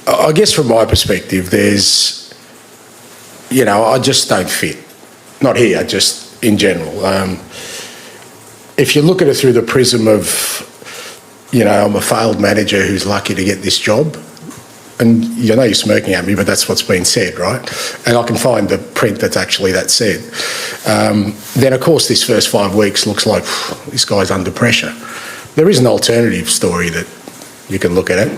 I guess from my perspective, there's, I just don't fit. Not here, just in general. If you look at it through the prism of, I'm a failed manager who's lucky to get this job, and you're smirking at me, but that's what's been said, right? And I can find the print that's actually that said. Then, of course, this first 5 weeks looks like this guy's under pressure. There is an alternative story that you can look at it.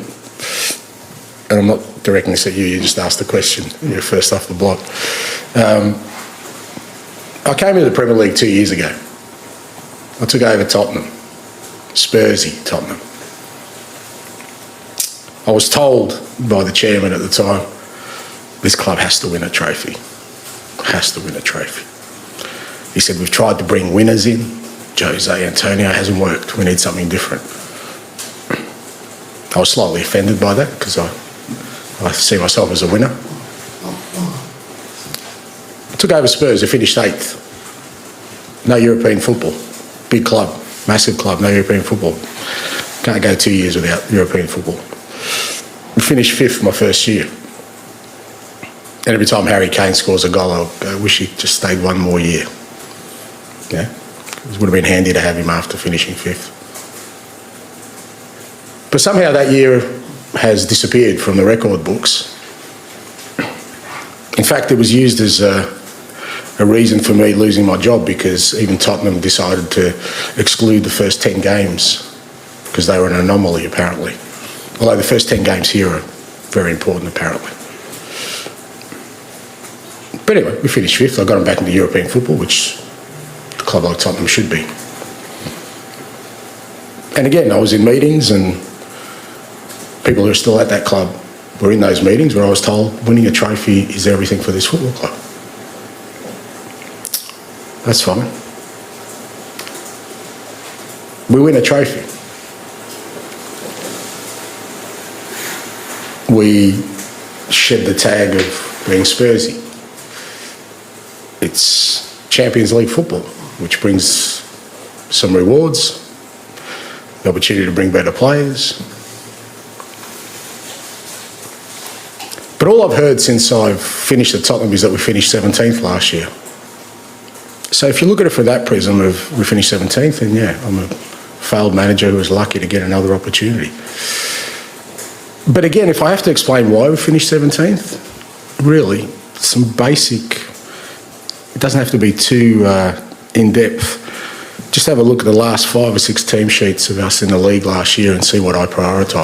And I'm not directing this at you, you just asked the question. You're first off the block. I came into the Premier League 2 years ago. I took over Tottenham, Spursy Tottenham. I was told by the chairman at the time, this club has to win a trophy. Has to win a trophy. He said, we've tried to bring winners in. Jose, Antonio, hasn't worked. We need something different. I was slightly offended by that because I see myself as a winner. I took over Spurs, I finished 8th. No European football. Big club, massive club, no European football. Can't go 2 years without European football. We finished 5th my first year. And every time Harry Kane scores a goal, I wish he just stayed one more year. Yeah? It would have been handy to have him after finishing 5th. But somehow that year has disappeared from the record books. In fact, it was used as a reason for me losing my job because even Tottenham decided to exclude the first 10 games because they were an anomaly, apparently. Although the first 10 games here are very important, apparently. But anyway, we finished 5th. I got them back into European football, which a club like Tottenham should be. And again, I was in meetings and people who are still at that club were in those meetings where I was told winning a trophy is everything for this football club. That's fine. We win a trophy. We shed the tag of being Spursy. It's Champions League football, which brings some rewards, the opportunity to bring better players. But all I've heard since I've finished at Tottenham is that we finished 17th last year. So if you look at it from that prism of we finished 17th, then yeah, I'm a failed manager who was lucky to get another opportunity. But again, if I have to explain why we finished 17th, really, some basic, it doesn't have to be too in-depth. Just have a look at the last 5 or 6 team sheets of us in the league last year and see what I prioritised.